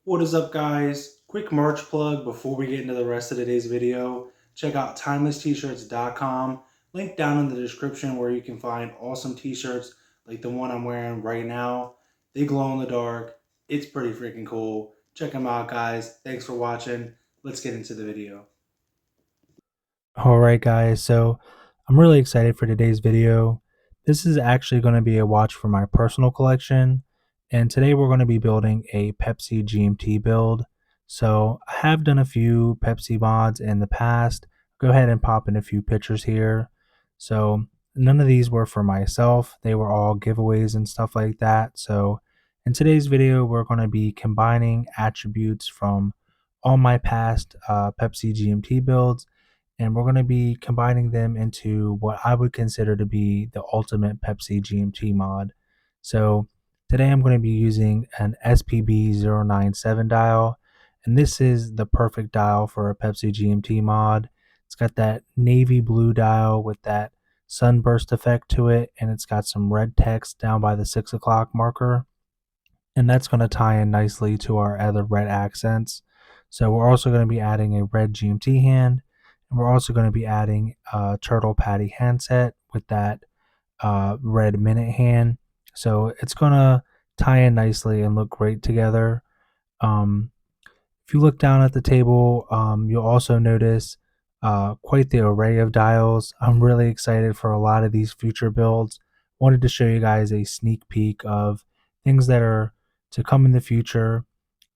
What is up, guys? Quick merch plug before we get into the rest of today's video. Check out timelesst-shirts.com. Link down in the description where you can find awesome t-shirts like the one I'm wearing right now. They glow in the dark. It's pretty freaking cool. Check them out, guys. Thanks for watching. Let's get into the video. Alright guys, so I'm really excited for today's video. This is actually going to be a watch for my personal collection, and today we're going to be building a Pepsi GMT build. So I have done a few Pepsi mods in the past. Go ahead and pop in a few pictures here. So none of these were for myself, they were all giveaways and stuff like that. So in today's video we're going to be combining attributes from all my past Pepsi GMT builds, and we're going to be combining them into what I would consider to be the ultimate Pepsi GMT mod. So today I'm going to be using an SPB097 dial, and this is the perfect dial for a Pepsi GMT mod. It's got that navy blue dial with that sunburst effect to it, and it's got some red text down by the 6 o'clock marker, and that's going to tie in nicely to our other red accents. So we're also going to be adding a red GMT hand, and we're also going to be adding a turtle patty handset with that red minute hand. So it's going to tie in nicely and look great together. Um, if you look down at the table, you'll also notice quite the array of dials. I'm really excited for a lot of these future builds. Wanted to show you guys a sneak peek of things that are to come in the future.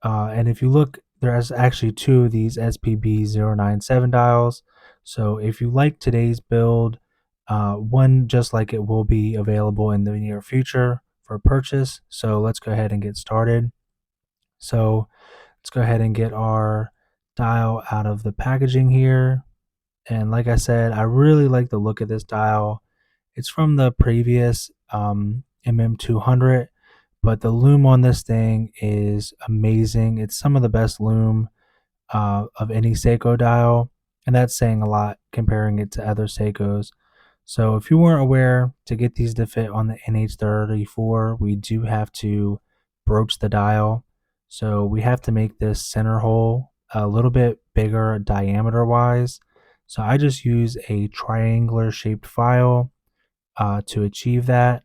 And if you look, there's actually two of these SPB097 dials. So if you like today's build, one just like it will be available in the near future for purchase. So let's go ahead and get started. So let's go ahead and get our dial out of the packaging here. And like I said, I really like the look of this dial. It's from the previous MM200, but the loom on this thing is amazing. It's some of the best loom of any Seiko dial, and that's saying a lot comparing it to other Seikos. So if you weren't aware, to get these to fit on the Nh34, we do have to broach the dial. So we have to make this center hole a little bit bigger diameter wise. So I just use a triangular shaped file to achieve that.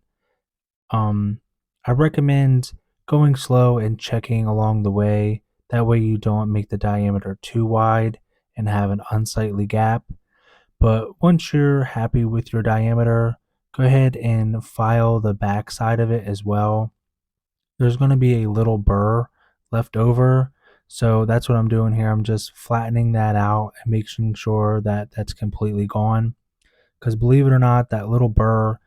Um, I recommend going slow and checking along the way. That way you don't make the diameter too wide and have an unsightly gap. But once you're happy with your diameter, go ahead and file the back side of it as well. There's going to be a little burr left over. So that's what I'm doing here. I'm just flattening that out and making sure that that's completely gone. Because believe it or not, that little burr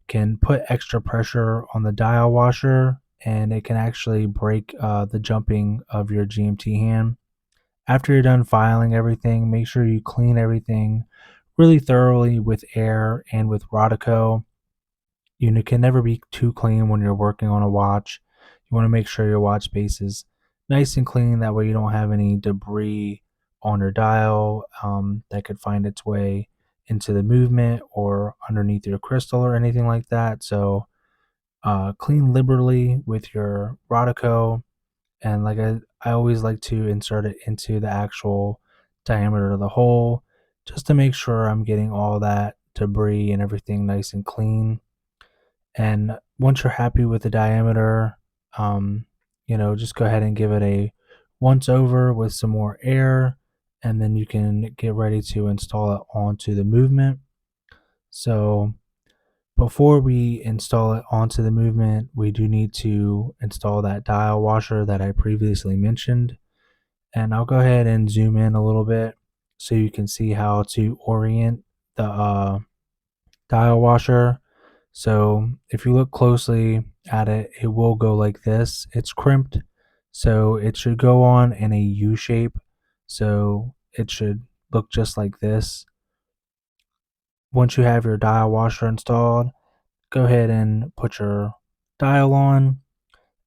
can put extra pressure on the dial washer, and it can actually break the jumping of your GMT hand. After you're done filing everything, make sure you clean everything really thoroughly with air and with Rodico. You can never be too clean when you're working on a watch. You want to make sure your watch base is nice and clean. That way you don't have any debris on your dial that could find its way into the movement or underneath your crystal or anything like that. So clean liberally with your Rodico, and like I always like to insert it into the actual diameter of the hole just to make sure I'm getting all that debris and everything nice and clean. And once you're happy with the diameter, um, just go ahead and give it a once over with some more air, and then you can get ready to install it onto the movement. So before we install it onto the movement, we do need to install that dial washer that I previously mentioned. And I'll go ahead and zoom in a little bit so you can see how to orient the dial washer. So if you look closely at it, it will go like this. It's crimped, so it should go on in a U shape. So it should look just like this. Once you have your dial washer installed, go ahead and put your dial on,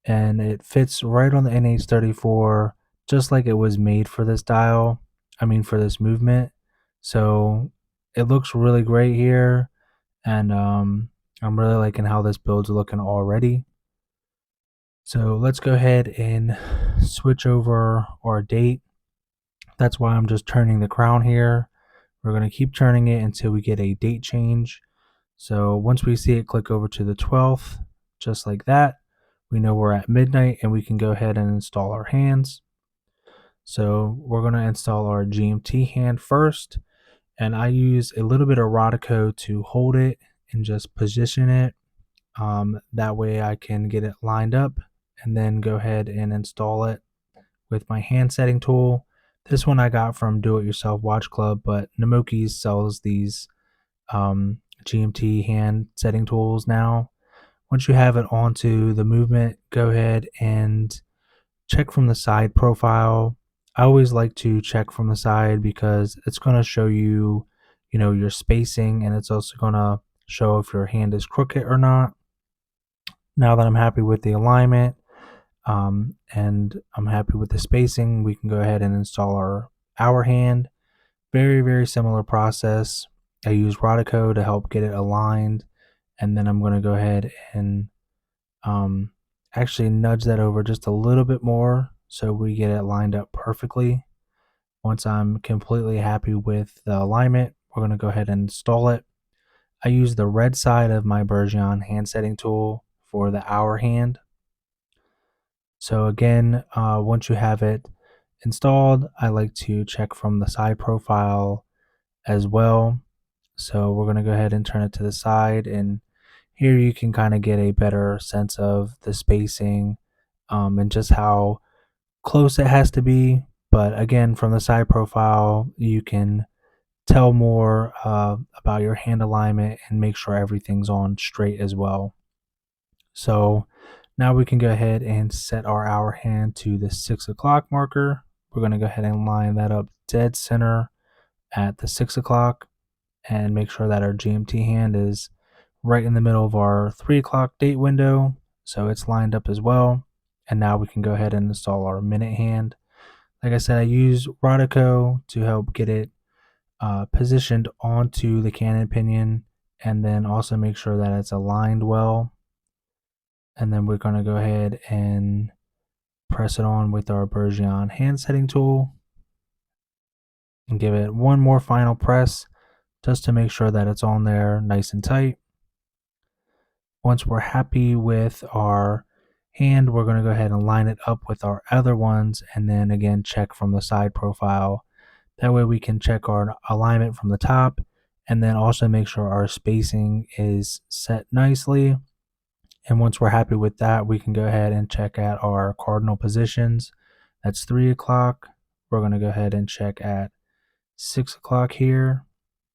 and it fits right on the Nh34 just like it was made for this dial. I mean, for this movement. So it looks really great here, and I'm really liking how this build's looking already. So let's go ahead and switch over our date. That's why I'm just turning the crown here. We're going to keep turning it until we get a date change. So once we see it click over to the 12th, just like that, we know we're at midnight and we can go ahead and install our hands. So we're going to install our GMT hand first, and I use a little bit of Rodico to hold it and just position it. That way I can get it lined up and then go ahead and install it with my hand setting tool. This one I got from Do It Yourself Watch Club, but Namoki's sells these GMT hand setting tools now. Once you have it onto the movement, go ahead and check from the side profile. I always like to check from the side because it's going to show you, your spacing, and it's also going to show if your hand is crooked or not. Now that I'm happy with the alignment, and I'm happy with the spacing, we can go ahead and install our hand. Very, very similar process. I use Rodico to help get it aligned, and then I'm going to go ahead and actually nudge that over just a little bit more so we get it lined up perfectly. Once I'm completely happy with the alignment, we're going to go ahead and install it. I use the red side of my Bezel hand setting tool for the hour hand. So again, once you have it installed, I like to check from the side profile as well. So we're going to go ahead and turn it to the side, and here you can kind of get a better sense of the spacing, and just how close it has to be. But again, from the side profile, you can tell more about your hand alignment and make sure everything's on straight as well. So now we can go ahead and set our hour hand to the 6 o'clock marker. We're going to go ahead and line that up dead center at the 6 o'clock and make sure that our GMT hand is right in the middle of our 3 o'clock date window. So it's lined up as well. And now we can go ahead and install our minute hand. Like I said, I use Rodico to help get it positioned onto the cannon pinion, and then also make sure that it's aligned well. And then we're going to go ahead and press it on with our Bezel hand setting tool and give it one more final press just to make sure that it's on there nice and tight. Once we're happy with our hand, we're going to go ahead and line it up with our other ones, and then again check from the side profile. That way we can check our alignment from the top, and then also make sure our spacing is set nicely. And once we're happy with that, we can go ahead and check at our cardinal positions. That's 3 o'clock. We're going to go ahead and check at 6 o'clock here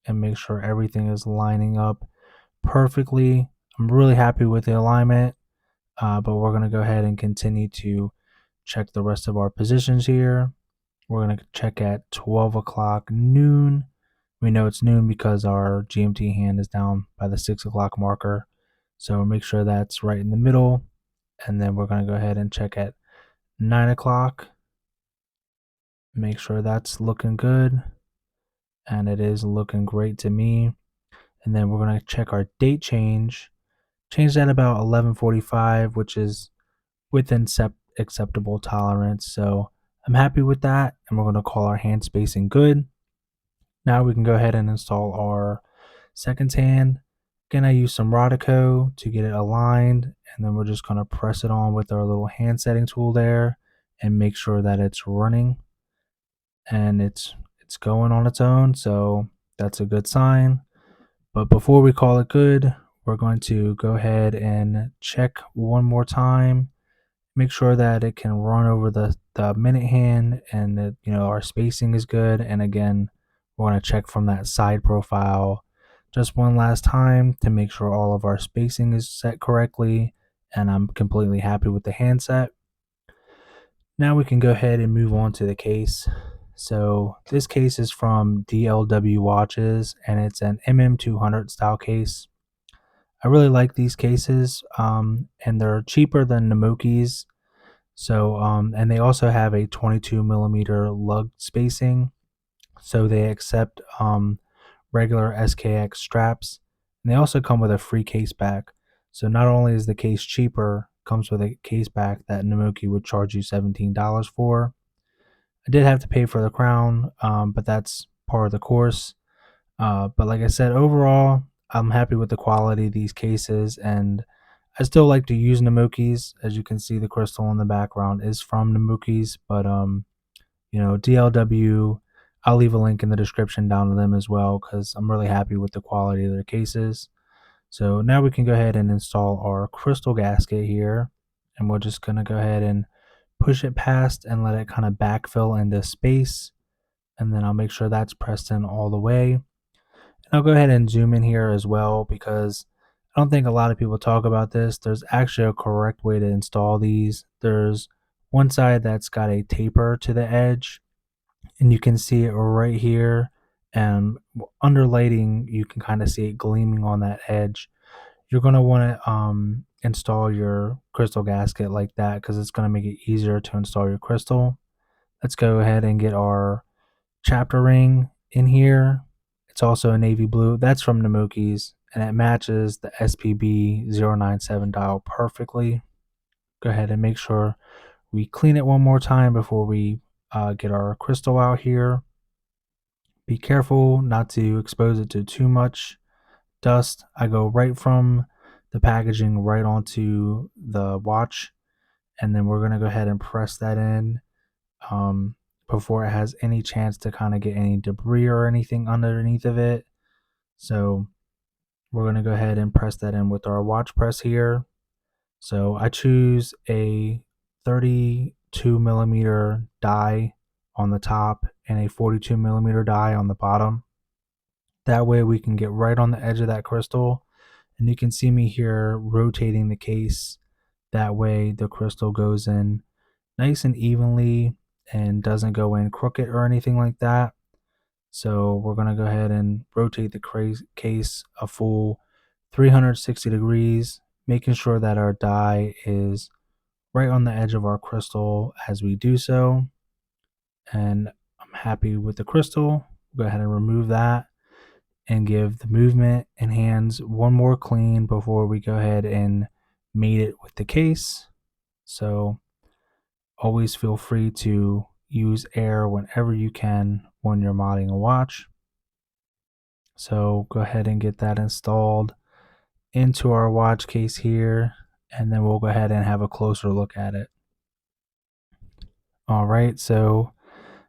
and make sure everything is lining up perfectly. I'm really happy with the alignment, but we're going to go ahead and continue to check the rest of our positions here. We're going to check at 12 o'clock noon. We know it's noon because our GMT hand is down by the 6 o'clock marker. So make sure that's right in the middle. And then we're going to go ahead and check at 9 o'clock. Make sure that's looking good. And it is looking great to me. And then we're going to check our date change. Change that about 11:45, which is within acceptable tolerance. So I'm happy with that. And we're going to call our hand spacing good. Now we can go ahead and install our second hand. Again, I use some Rodico to get it aligned, and then we're just going to press it on with our little hand setting tool there and make sure that it's running and it's going on its own. So that's a good sign. But before we call it good, we're going to go ahead and check one more time. Make sure that it can run over the minute hand, and that our spacing is good. And again, we're going to check from that side profile just one last time to make sure all of our spacing is set correctly, and I'm completely happy with the handset. Now we can go ahead and move on to the case. So this case is from DLW Watches, and it's an MM200 style case. I really like these cases, and they're cheaper than Namoki's. So, and they also have a 22 millimeter lug spacing. So they accept regular SKX straps. And they also come with a free case back. So not only is the case cheaper, comes with a case back that Namoki would charge you $17 for. I did have to pay for the crown, but that's part of the course. But like I said, overall, I'm happy with the quality of these cases, and I still like to use Namokis. As you can see, the crystal in the background is from Namokis, but DLW, I'll leave a link in the description down to them as well because I'm really happy with the quality of their cases. So now we can go ahead and install our crystal gasket here, and we're just going to go ahead and push it past and let it kind of backfill into space, and then I'll make sure that's pressed in all the way. And I'll go ahead and zoom in here as well because I don't think a lot of people talk about this. There's actually a correct way to install these. There's one side that's got a taper to the edge, and you can see it right here, and under lighting you can kind of see it gleaming on that edge. You're going to want to install your crystal gasket like that because it's going to make it easier to install your crystal. Let's go ahead and get our chapter ring in here. It's also a navy blue. That's from Namoki's, and it matches the SPB097 dial perfectly. Go ahead and make sure we clean it one more time before we get our crystal out here. Be careful not to expose it to too much dust. I go right from the packaging right onto the watch, and then we're going to go ahead and press that in before it has any chance to kind of get any debris or anything underneath of it. So we're going to go ahead and press that in with our watch press here. So I choose a 32 millimeter die on the top and a 42 millimeter die on the bottom. That way we can get right on the edge of that crystal, and you can see me here rotating the case. That way the crystal goes in nice and evenly and doesn't go in crooked or anything like that. So we're going to go ahead and rotate the case a full 360 degrees, making sure that our die is right on the edge of our crystal as we do so. And I'm happy with the crystal. Go ahead and remove that and give the movement and hands one more clean before we go ahead and mate it with the case. So always feel free to use air whenever you can when you're modding a watch. So go ahead and get that installed into our watch case here, and then we'll go ahead and have a closer look at it. All right, so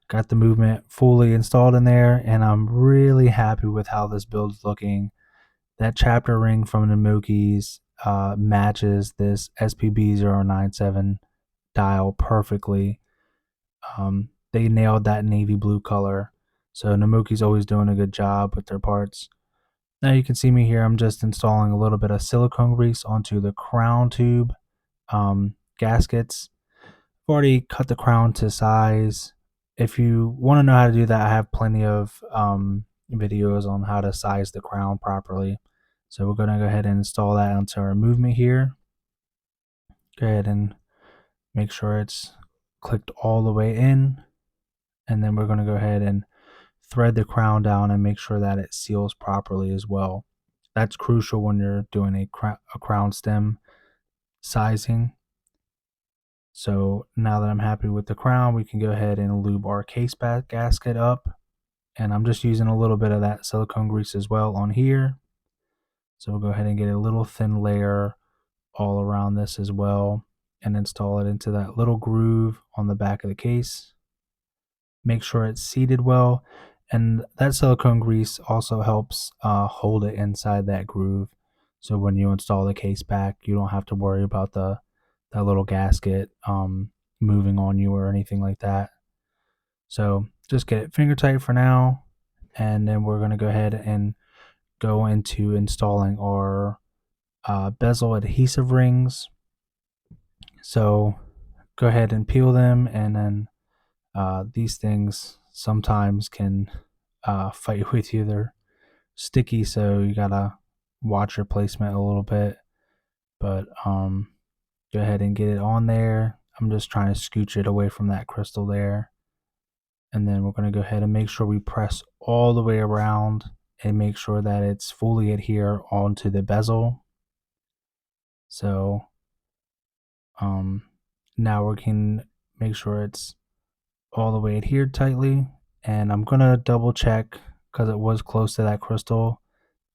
got the movement fully installed in there, and I'm really happy with how this build is looking. That chapter ring from Namoki's matches this SPB097 dial perfectly. They nailed that navy blue color, so Namoki's always doing a good job with their parts. Now you can see me here, I'm just installing a little bit of silicone grease onto the crown tube gaskets. I've already cut the crown to size. If you want to know how to do that, I have plenty of videos on how to size the crown properly. So we're going to go ahead and install that onto our movement here. Go ahead and make sure it's clicked all the way in. And then we're going to go ahead and thread the crown down and make sure that it seals properly as well. That's crucial when you're doing a crown stem sizing. So now that I'm happy with the crown, we can go ahead and lube our case back gasket up. And I'm just using a little bit of that silicone grease as well on here. So we'll go ahead and get a little thin layer all around this as well and install it into that little groove on the back of the case. Make sure it's seated well, and that silicone grease also helps hold it inside that groove. So when you install the case back, you don't have to worry about that little gasket moving on you or anything like that. So just get it finger tight for now, and then we're going to go ahead and go into installing our bezel adhesive rings. So go ahead and peel them, and then these things sometimes can fight with you. They're sticky, so you gotta watch your placement a little bit. But go ahead and get it on there. I'm just trying to scooch it away from that crystal there. And then we're going to go ahead and make sure we press all the way around and make sure that it's fully adhere onto the bezel. So Now we can make sure it's all the way adhered tightly, and I'm gonna double check because it was close to that crystal.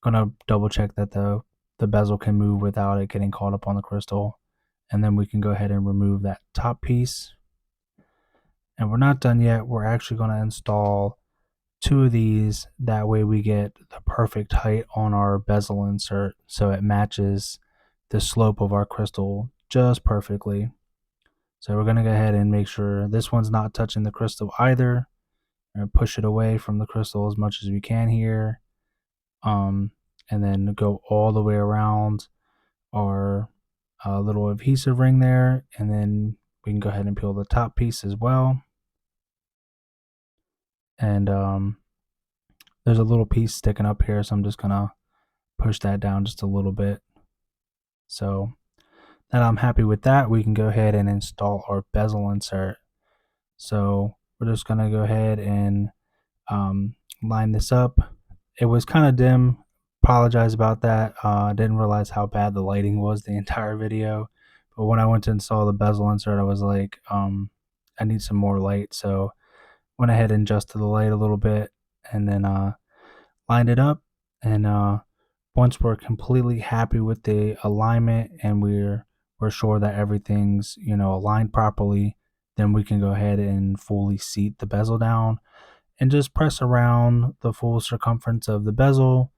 Gonna double check that the bezel can move without it getting caught up on the crystal, and then we can go ahead and remove that top piece. And we're not done yet. We're actually going to install two of these. That way we get the perfect height on our bezel insert so it matches the slope of our crystal just perfectly. So we're going to go ahead and make sure this one's not touching the crystal either. And push it away from the crystal as much as we can here. And then go all the way around our little adhesive ring there. And then we can go ahead and peel the top piece as well. And there's a little piece sticking up here, so I'm just gonna push that down just a little bit. So now I'm happy with that. We can go ahead and install our bezel insert. So we're just gonna go ahead and line this up. It was kind of dim. Apologize about that. I didn't realize how bad the lighting was the entire video. But when I went to install the bezel insert, I was like, I need some more light. So went ahead and adjusted the light a little bit, and then lined it up. And once we're completely happy with the alignment and we're sure that everything's aligned properly, then we can go ahead and fully seat the bezel down and just press around the full circumference of the bezel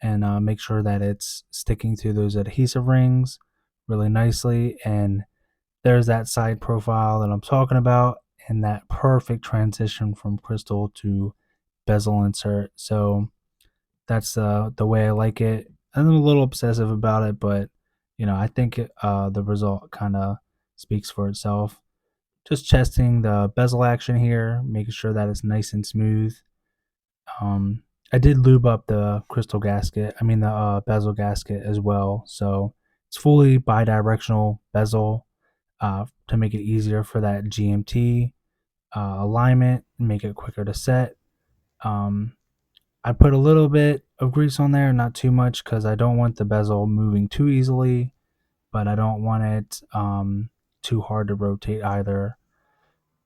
and make sure that it's sticking to those adhesive rings really nicely. And there's that side profile that I'm talking about, and that perfect transition from crystal to bezel insert. So that's the way I like it. I'm a little obsessive about it, but I think the result kind of speaks for itself. Just testing the bezel action here, making sure that it's nice and smooth. I did lube up the crystal gasket, the bezel gasket as well. So it's fully bidirectional bezel to make it easier for that GMT alignment, make it quicker to set. I put a little bit of grease on there, not too much, because I don't want the bezel moving too easily, but I don't want it too hard to rotate either.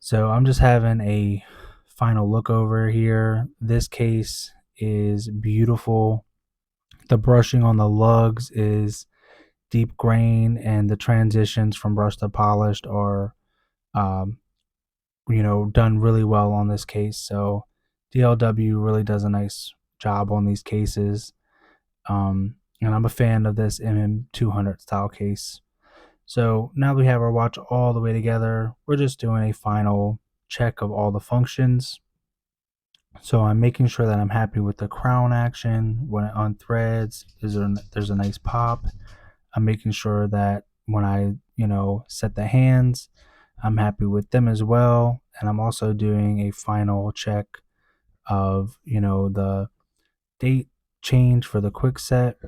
So I'm just having a final look over here. This case is beautiful. The brushing on the lugs is deep grain, and the transitions from brushed to polished are um, done really well on this case. So DLW really does a nice job on these cases. And I'm a fan of this MM200 style case. So now we have our watch all the way together. We're just doing a final check of all the functions. So I'm making sure that I'm happy with the crown action. When it unthreads, there's a nice pop. I'm making sure that when I, set the hands, I'm happy with them as well. And I'm also doing a final check of, the date change for the quick set.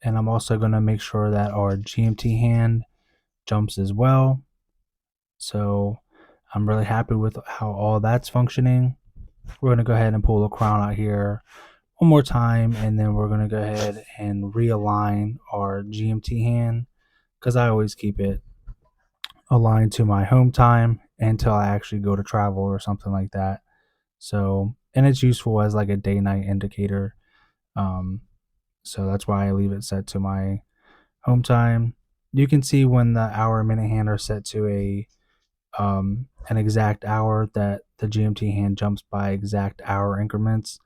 And I'm also going to make sure that our GMT hand jumps as well. So I'm really happy with how all that's functioning. We're going to go ahead and pull the crown out here one more time, and then we're going to go ahead and realign our GMT hand, because I always keep it aligned to my home time until I actually go to travel or something like that. So, and it's useful as like a day night indicator. So that's why I leave it set to my home time. You can see when the hour and minute hand are set to an exact hour, that the GMT hand jumps by exact hour increments.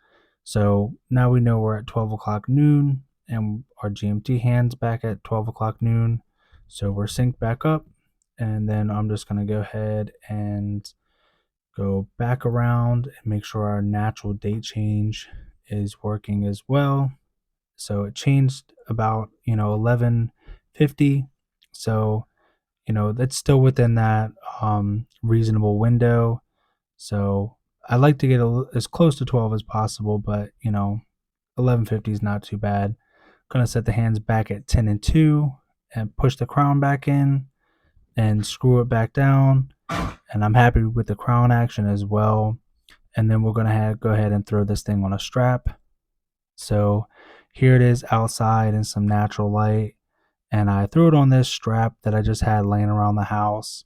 So now we know we're at 12 o'clock noon, and our GMT hand's back at 12 o'clock noon. So we're synced back up, and then I'm just going to go ahead and go back around and make sure our natural date change is working as well. So it changed about 11:50. So that's still within that reasonable window. So I like to get as close to 12 as possible, but 11:50 is not too bad. Gonna set the hands back at 10 and 2 and push the crown back in and screw it back down. And I'm happy with the crown action as well. And then we're gonna go ahead and throw this thing on a strap. So here it is outside in some natural light, and I threw it on this strap that I just had laying around the house.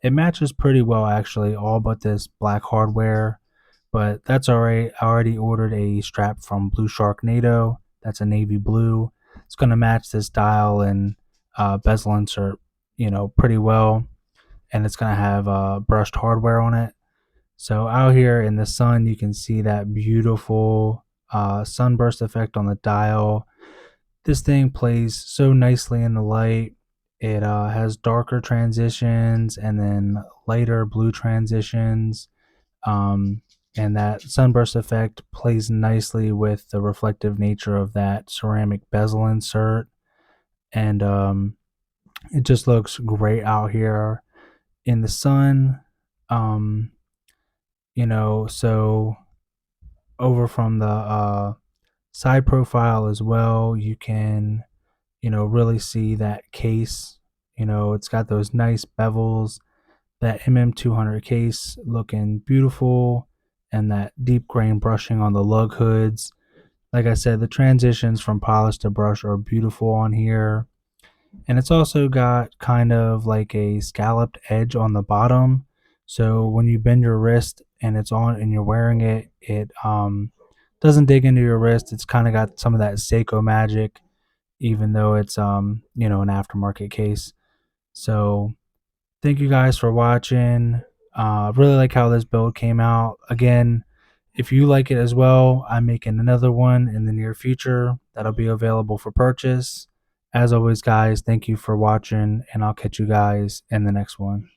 It matches pretty well actually, all but this black hardware, but that's all right. I already ordered a strap from Blue Sharknado. That's a navy blue. It's going to match this dial and bezel insert, pretty well, and it's going to have brushed hardware on it. So out here in the sun, you can see that beautiful sunburst effect on the dial. This thing plays so nicely in the light. It has darker transitions and then lighter blue transitions. Um, and that sunburst effect plays nicely with the reflective nature of that ceramic bezel insert. And it just looks great out here in the sun. Um, so over from the side profile as well, you can really see that case. It's got those nice bevels, that MM200 case looking beautiful, and that deep grain brushing on the lug hoods. Like I said, the transitions from polish to brush are beautiful on here. And it's also got kind of like a scalloped edge on the bottom. So when you bend your wrist and it's on and you're wearing it, it doesn't dig into your wrist. It's kind of got some of that Seiko magic, even though it's an aftermarket case. So thank you guys for watching. Really like how this build came out. Again, if you like it as well, I'm making another one in the near future that'll be available for purchase. As always, guys, thank you for watching, and I'll catch you guys in the next one.